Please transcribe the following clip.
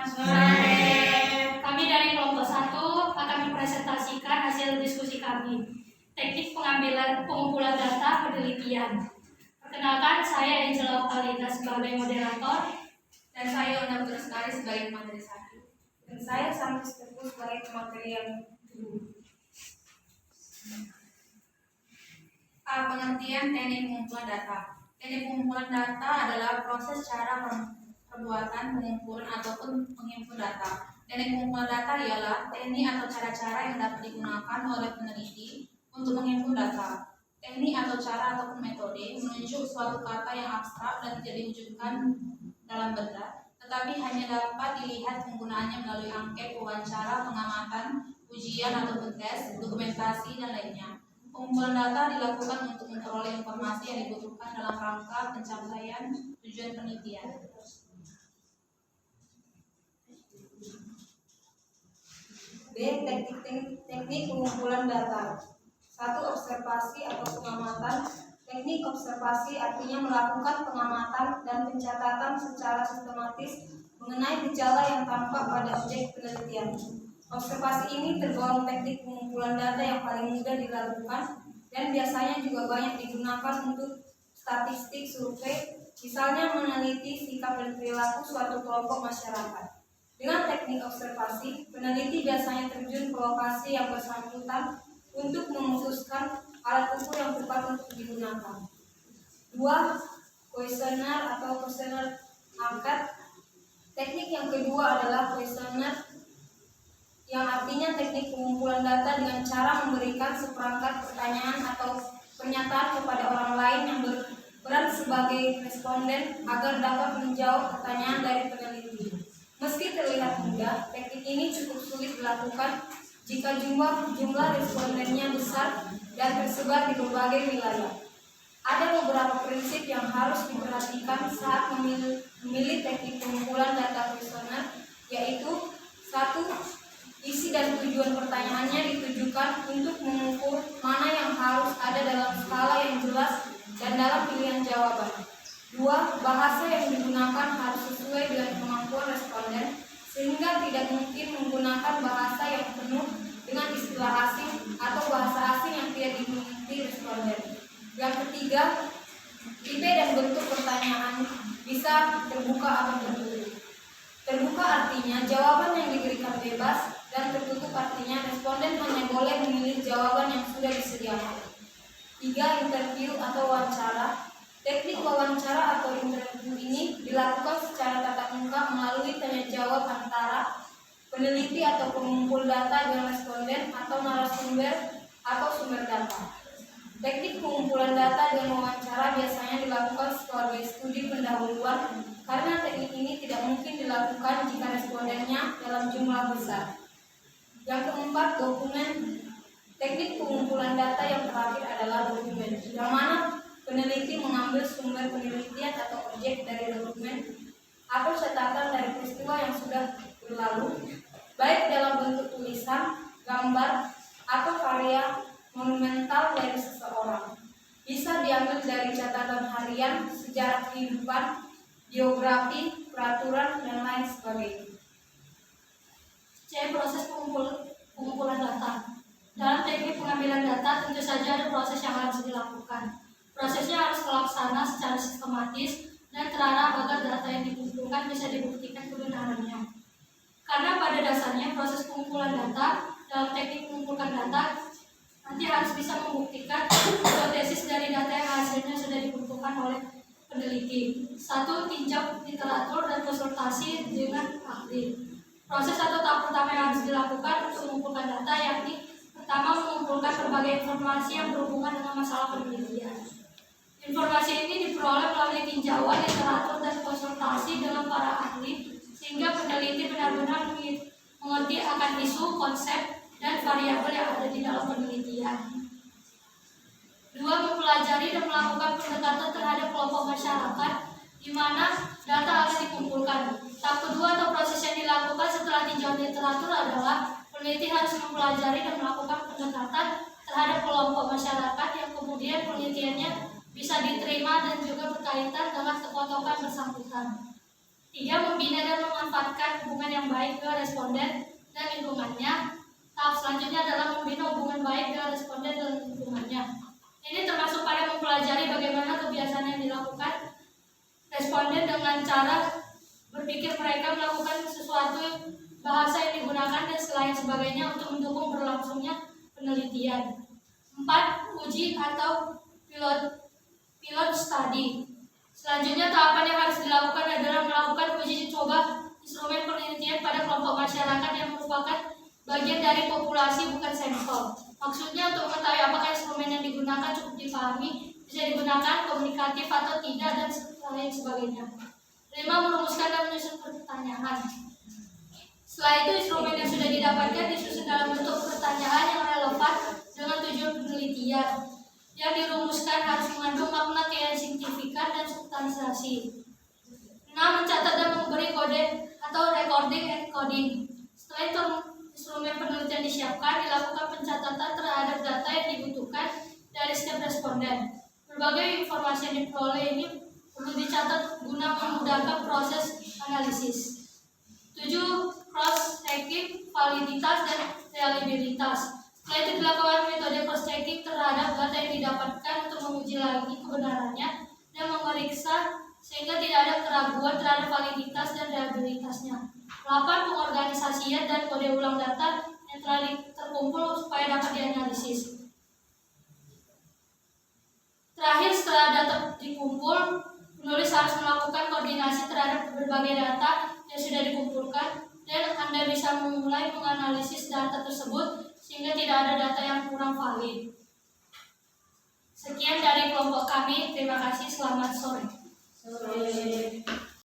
Sore. Kami dari kelompok 1 akan mempresentasikan hasil diskusi kami. Teknik pengumpulan data penelitian. Perkenalkan, saya Angela Paulina sebagai moderator, dan saya Una Putrasekari sebagai pemateri 1, dan saya Santi Stefus sebagai pemateri yang kedua. Pengertian teknik pengumpulan data. Teknik pengumpulan data adalah proses cara perbuatan pengumpulan ataupun menghimpun data. Teknik pengumpulan data ialah teknik atau cara-cara yang dapat digunakan oleh peneliti untuk menghimpun data. Teknik atau cara ataupun metode menunjuk suatu kata yang abstrak dan tidak diwujudkan dalam benda, tetapi hanya dapat dilihat penggunaannya melalui angket, wawancara, pengamatan, ujian ataupun tes, dokumentasi, dan lainnya. Pengumpulan data dilakukan untuk memperoleh informasi yang dibutuhkan dalam rangka pencapaian tujuan penelitian. B. Teknik pengumpulan data. 1. Observasi atau pengamatan. Teknik observasi artinya melakukan pengamatan dan pencatatan secara sistematis mengenai gejala yang tampak pada objek penelitian. Observasi ini tergolong teknik pengumpulan data yang paling mudah dilakukan dan biasanya juga banyak digunakan untuk statistik survei, misalnya meneliti sikap dan perilaku suatu kelompok masyarakat. Dengan teknik observasi, peneliti biasanya terjun ke lokasi yang bersangkutan untuk memutuskan alat ukur yang tepat untuk digunakan. 2. Kuesioner atau kuesioner angket. Teknik yang kedua adalah kuesioner, yang artinya teknik pengumpulan data dengan cara memberikan seperangkat pertanyaan atau pernyataan kepada orang lain yang berperan sebagai responden agar dapat menjawab pertanyaan dari peneliti. Meski terlihat mudah, teknik ini cukup sulit dilakukan jika jumlah respondennya besar dan tersebar di berbagai wilayah. Ada beberapa prinsip yang harus diperhatikan saat memilih teknik pengumpulan data kuesioner, yaitu 1. Isi dan tujuan pertanyaannya ditujukan untuk mengukur mana yang harus ada dalam skala yang jelas dan dalam pilihan jawaban. 2. Bahasa yang digunakan harus sesuai dengan kemampuan responden, sehingga tidak mungkin menggunakan bahasa yang penuh dengan istilah asing atau bahasa asing yang tidak dimengerti responden. Yang ketiga, tipe dan bentuk pertanyaan bisa terbuka atau tertutup. Terbuka artinya jawaban yang diberikan bebas, dan tertutup artinya responden hanya boleh memilih jawaban yang sudah disediakan. 3. Interview atau wawancara. Teknik wawancara atau interview ini dilakukan secara tatap muka melalui tanya jawab antara peneliti atau pengumpul data dengan responden atau narasumber atau sumber data. Teknik pengumpulan data dengan wawancara biasanya dilakukan sebagai studi pendahuluan karena teknik ini tidak mungkin dilakukan jika respondennya dalam jumlah besar. Yang keempat, dokumen. Teknik pengumpulan data yang terakhir adalah dokumen, yang mana peneliti mengambil sumber penelitian atau objek dari dokumen atau catatan dari peristiwa yang sudah berlalu, baik dalam bentuk tulisan, gambar, atau karya monumental dari seseorang. Bisa diambil dari catatan harian, sejarah kehidupan, geografi, peraturan, dan lain sebagainya. C. Proses pengumpulan data. Dalam teknik pengambilan data tentu saja ada proses yang harus dilakukan. Prosesnya harus terlaksana secara sistematis dan terarah agar data yang dikumpulkan bisa dibuktikan kebenarannya. Karena pada dasarnya proses pengumpulan data dalam teknik mengumpulkan data nanti harus bisa membuktikan hipotesis dari data yang hasilnya sudah dikumpulkan oleh peneliti. 1. Tinjau literatur dan konsultasi dengan ahli. Proses atau tahap pertama yang harus dilakukan untuk mengumpulkan data yakni pertama mengumpulkan berbagai informasi yang berhubungan dengan masalah penelitian. Informasi ini diperoleh melalui tinjauan literatur dan konsultasi dengan para ahli sehingga peneliti benar-benar mengerti akan isu, konsep, dan variabel yang ada di dalam penelitian. 2. Mempelajari dan melakukan pendekatan terhadap kelompok masyarakat di mana data akan dikumpulkan. Tahap kedua atau proses yang dilakukan setelah tinjauan literatur adalah peneliti harus mempelajari dan melakukan pendekatan terhadap kelompok masyarakat yang kemudian penelitiannya bisa diterima dan juga berkaitan dengan kekotokan bersangkutan. 3. Membina dan memanfaatkan hubungan yang baik ke responden dan lingkungannya. Tahap selanjutnya adalah membina hubungan baik dengan responden dan lingkungannya. Ini termasuk pada mempelajari bagaimana kebiasaan yang dilakukan responden dengan cara berpikir mereka melakukan sesuatu, bahasa yang digunakan, dan selain sebagainya untuk mendukung berlangsungnya penelitian. 4. Uji atau pilot study. Selanjutnya tahapan yang harus dilakukan adalah melakukan uji coba instrumen penelitian pada kelompok masyarakat yang merupakan bagian dari populasi, bukan sampel. Maksudnya untuk mengetahui apakah instrumen yang digunakan cukup dipahami, bisa digunakan, komunikatif atau tidak, dan lain sebagainya. 5. Merumuskan dan menyusun pertanyaan. Setelah itu instrumen yang sudah didapatkan disusun dalam bentuk pertanyaan yang relevan dengan tujuan penelitian. Yang dirumuskan harus mengandung makna yang signifikan dan substansiasi. 6. Mencatat dan memberi kode atau recording and coding. Setelah itu instrumen penelitian disiapkan, dilakukan pencatatan terhadap data yang dibutuhkan dari setiap responden. Berbagai informasi yang diperoleh ini perlu dicatat guna memudahkan proses analisis. 7. Cross-checking validitas dan reliabilitas. Setelah itu dilakukan metode cross-checking terhadap data yang didapatkan untuk menguji lagi kebenarannya dan memeriksa sehingga tidak ada keraguan terhadap validitas dan reliabilitasnya. 8. Pengorganisasian dan kode ulang data yang telah terkumpul supaya dapat dianalisis. Terakhir, setelah data dikumpul, penulis harus melakukan koordinasi terhadap berbagai data yang sudah dikumpulkan, dan Anda bisa memulai menganalisis data tersebut sehingga tidak ada data yang kurang valid. Sekian dari kelompok kami, terima kasih, selamat sore.